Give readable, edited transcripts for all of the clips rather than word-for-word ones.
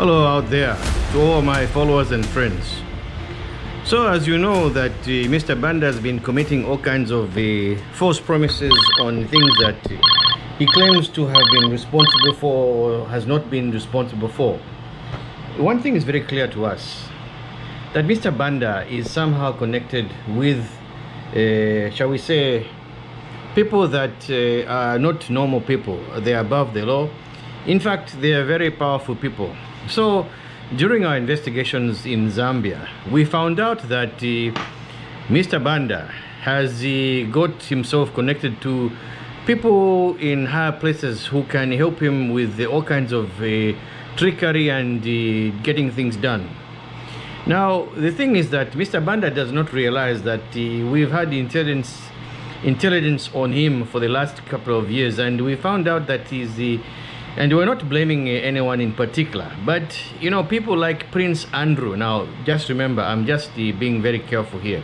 Hello out there to all my followers and friends. So as you know that Mr. Banda has been committing all kinds of false promises on things that he claims to have been responsible for or has not been responsible for. One thing is very clear to us, that Mr. Banda is somehow connected with, shall we say, people that are not normal people. They are above the law. In fact, they are very powerful people. So during our investigations in Zambia, we found out that Mr. Banda has got himself connected to people in higher places who can help him with all kinds of trickery and getting things done. Now, the thing is that Mr. Banda does not realize that we've had intelligence on him for the last couple of years, and we found out that he's and we're not blaming anyone in particular, but you know, people like Prince Andrew. Now just remember, I'm just being very careful here.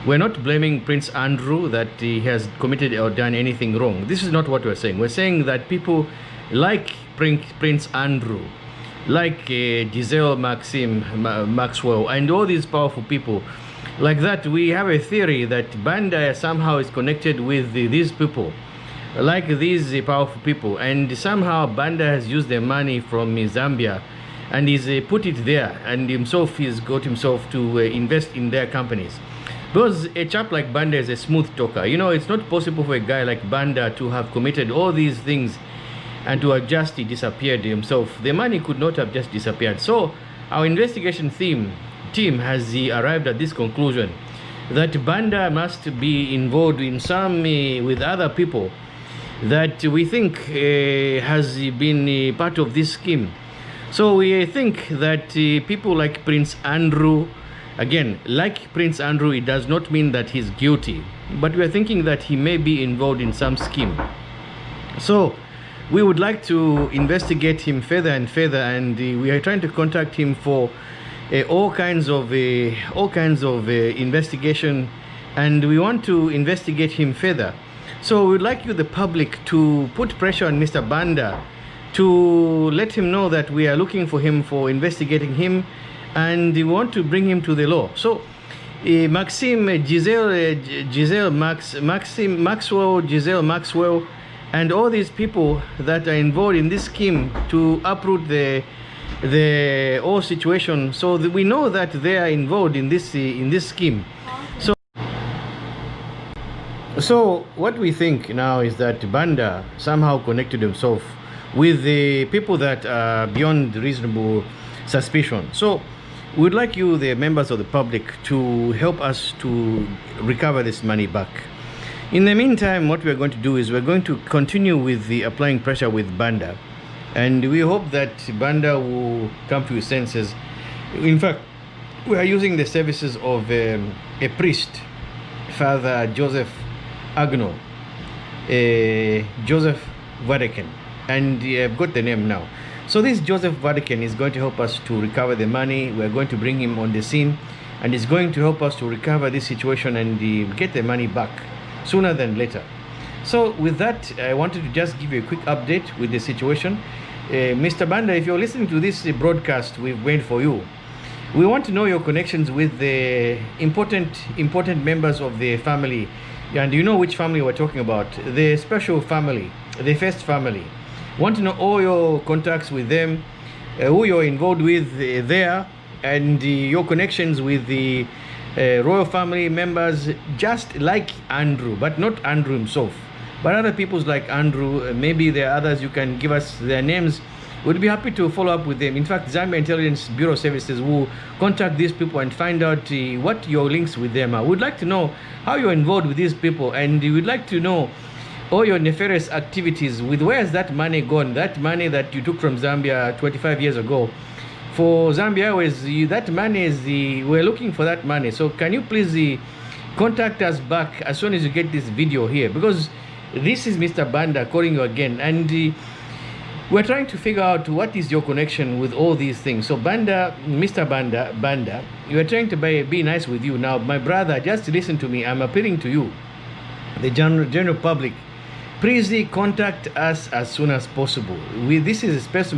We're not blaming Prince Andrew that he has committed or done anything wrong. This is not what we're saying. We're saying that people like Prince Andrew, like Giselle Maxwell, and all these powerful people like that, we have a theory that Banda somehow is connected with these people, like these powerful people, and somehow Banda has used their money from Zambia and he's put it there, and himself he's got himself to invest in their companies. Because a chap like Banda is a smooth talker. You know, it's not possible for a guy like Banda to have committed all these things and to have just disappeared himself. The money could not have just disappeared. So our investigation team has arrived at this conclusion that Banda must be involved in some with other people that we think has been part of this scheme. So we think that people like Prince Andrew, again, like Prince Andrew, it does not mean that he's guilty, but we are thinking that he may be involved in some scheme. So we would like to investigate him further and further, and we are trying to contact him for all kinds of investigation, and we want to investigate him further. So we would like you, the public, to put pressure on Mr. Banda to let him know that we are looking for him, for investigating him, and we want to bring him to the law. So Maxwell, and all these people that are involved in this scheme to uproot the whole situation, so that we know that they are involved in this scheme. So what we think now is that Banda somehow connected himself with the people that are beyond reasonable suspicion. So we would like you, the members of the public, to help us to recover this money back. In the meantime, what we're going to do is we're going to continue with the applying pressure with Banda, and we hope that Banda will come to his senses. In fact, we are using the services of a priest, Father Joseph Agno, Joseph Vatican, and I've got the name now. So this Joseph Vatican is going to help us to recover the money. We're going to bring him on the scene, and he's going to help us to recover this situation and get the money back sooner than later. So with that, I wanted to just give you a quick update with the situation. Mr. Banda, if you're listening to this broadcast we've made for you, we want to know your connections with the important members of the family. And you know which family we're talking about, the special family, the first family. Want to know all your contacts with them, who you're involved with there, and your connections with the royal family members, just like Andrew, but not Andrew himself, but other people's like Andrew. Maybe there are others, you can give us their names. We'd be happy to follow up with them. In fact, Zambia Intelligence Bureau Services will contact these people and find out what your links with them are. We'd like to know how you're involved with these people, and we'd like to know all your nefarious activities with where's that money gone, that money that you took from Zambia 25 years ago. For Zambia Airways, that money is we're looking for that money. So can you please contact us back as soon as you get this video here, because this is Mr. Banda calling you again, and we're trying to figure out what is your connection with all these things. So Banda, Mr. Banda, we are trying to be nice with you. Now, my brother, just listen to me. I'm appealing to you, the general public, please contact us as soon as possible. This is a special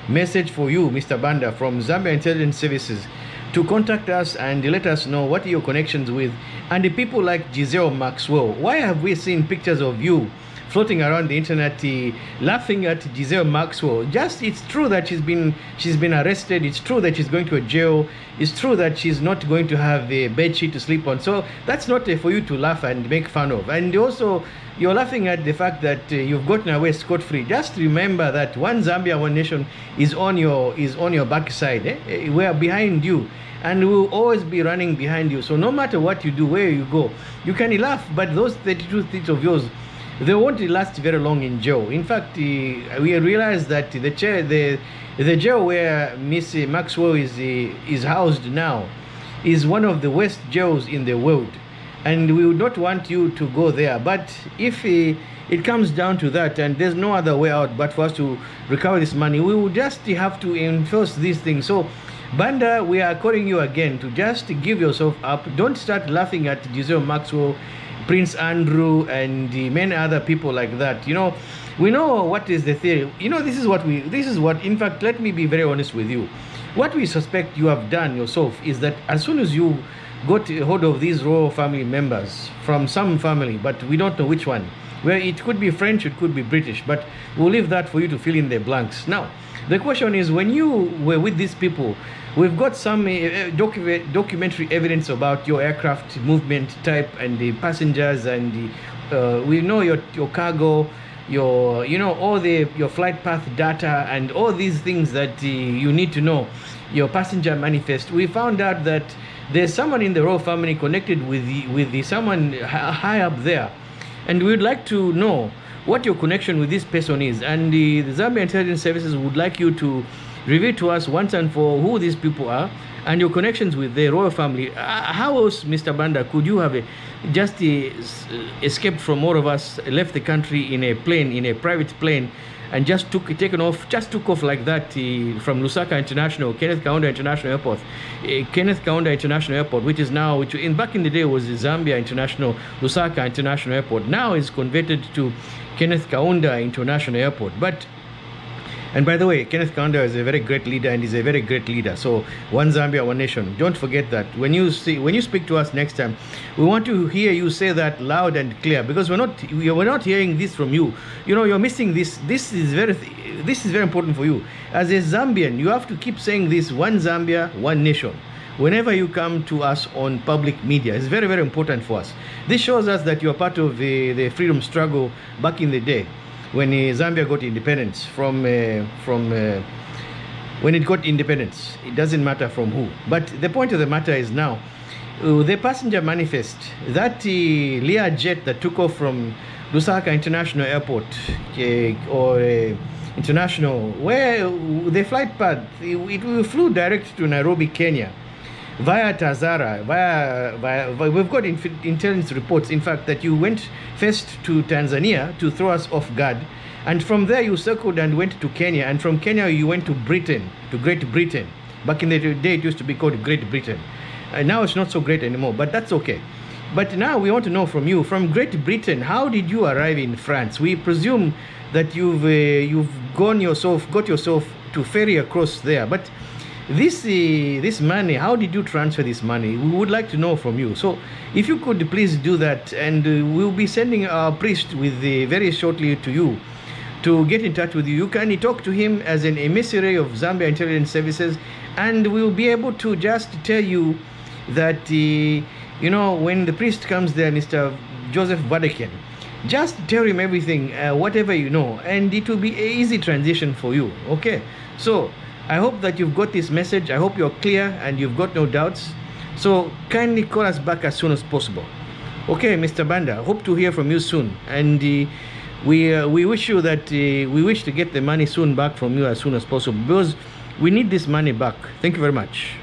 message for you, Mr. Banda, from Zambia Intelligence Services, to contact us and let us know what are your connections with. And the people like Giselle Maxwell, why have we seen pictures of you floating around the internet laughing at Giselle Maxwell? Just, it's true that she's been arrested. It's true that she's going to a jail. It's true that she's not going to have a bed sheet to sleep on. So that's not for you to laugh and make fun of. And also, you're laughing at the fact that you've gotten away scot-free. Just remember that one Zambia, one nation is on your backside. We are behind you, and we'll always be running behind you. So no matter what you do, where you go, you can laugh, but those 32 things of yours, they won't last very long in jail. In fact, we realized that the jail where Miss Maxwell is housed now is one of the worst jails in the world, and we would not want you to go there. But if it comes down to that, and there's no other way out but for us to recover this money, we will just have to enforce these things. So, Banda, we are calling you again to just give yourself up. Don't start laughing at Giselle Maxwell, Prince Andrew, and many other people like that. You know, we know what is the theory. You know, this is what, in fact, let me be very honest with you. What we suspect you have done yourself is that as soon as you got a hold of these royal family members from some family, but we don't know which one, where it could be French, it could be British, but we'll leave that for you to fill in the blanks. Now, the question is, when you were with these people, we've got some documentary evidence about your aircraft movement type and the passengers, and we know your cargo, your your flight path data, and all these things that you need to know, your passenger manifest. We found out that there's someone in the royal family connected with someone high up there, and we would like to know what your connection with this person is. And the Zambia Intelligence Services would like you to reveal to us once and for who these people are and your connections with the royal family. How else, Mr. Banda, could you have just escaped from all of us, left the country in a plane, in a private plane, and just took off like that from Lusaka International, Kenneth Kaunda International Airport, which is now, back in the day was the Zambia International, Lusaka International Airport. Now it's converted to Kenneth Kaunda International Airport. And by the way, Kenneth Kaunda is a very great leader, and he's a very great leader. So, one Zambia, one nation. Don't forget that. When you speak to us next time, we want to hear you say that loud and clear, because we're not hearing this from you. You know, you're missing this. This is very important for you. As a Zambian, you have to keep saying this: one Zambia, one nation. Whenever you come to us on public media, it's very, very important for us. This shows us that you're part of the freedom struggle back in the day, when Zambia got independence from when it got independence. It doesn't matter from who. But the point of the matter is now, the passenger manifest, that Lear jet that took off from Lusaka International Airport, international, where the flight path, it flew direct to Nairobi, Kenya, via Tazara, we've got intelligence reports, in fact, that you went first to Tanzania to throw us off guard, and from there you circled and went to Kenya, and from Kenya you went to Britain, to Great Britain. Back in the day it used to be called Great Britain. Now it's not so great anymore, but that's okay. But now we want to know from you, from Great Britain, how did you arrive in France? We presume that you've got yourself to ferry across there, but this money, how did you transfer this money? We would like to know from you. So if you could please do that, and we'll be sending our priest very shortly to you to get in touch with you. You can talk to him as an emissary of Zambia Intelligence Services, and we'll be able to just tell you that when the priest comes there, Mr. Joseph Vadeken, just tell him everything, whatever you know, and it will be an easy transition for you. Okay, so I hope that you've got this message. I hope you're clear and you've got no doubts. So kindly call us back as soon as possible. Okay, Mr. Banda, hope to hear from you soon. And we wish you that we wish to get the money soon back from you as soon as possible, because we need this money back. Thank you very much.